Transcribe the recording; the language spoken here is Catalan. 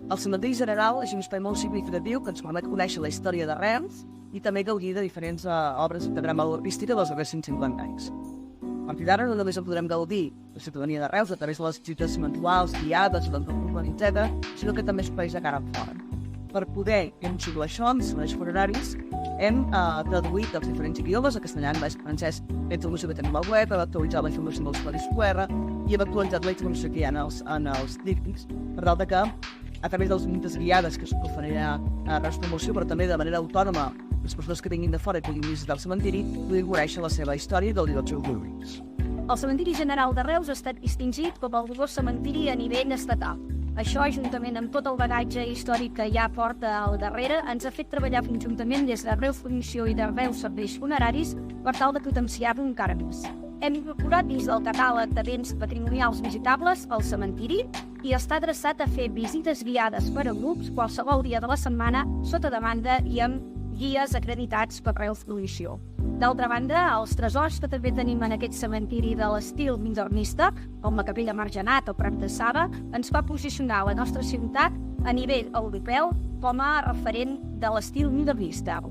El cementiri general és un espai molt significatiu que ens permet conèixer la història de Reus i també gaudir de diferents obres de gran valor artística dels darrers 150 anys. A partir d'ara no només en podrem gaudir la ciutadania de Reus a través de les visites mensuals, guiades, l'entorn urbanitzada, sinó que també es país de cara fora. Per poder aconseguir això, amb els serveis funeraris, hem traduït els diferents idiomes, el castellà, anglès, francès, la informació que tenim al web, hem actualitzat la informació dels codis QR i hem actualitzat la informació que hi ha en els díptics, per tal que, a través de les visites guiades que oferirà Reus Promoció, però també de manera autònoma, les persones que vinguin de fora i puguin visitar el cementiri puguin conèixer la seva història i dels seus orígens. El Cementiri General de Reus ha estat distingit com el millor cementiri a nivell estatal. Això, juntament amb tot el bagatge històric que ja porta al darrere, ens ha fet treballar conjuntament des de Reus Promoció i de Reus Serveis Funeraris per tal de potenciar-lo encara més. Hem incorporat dins del catàleg de béns patrimonials visitables el cementiri i està adreçat a fer visites guiades per a grups qualsevol dia de la setmana sota demanda i amb guies acreditats per Reus Promoció. D'altra banda, els tresors que també tenim en aquest cementiri de l'estil modernista, com la Capella Margenat o Prat de Saba, ens fa posicionar la nostra ciutat a nivell europeu com a referent de l'estil modernista.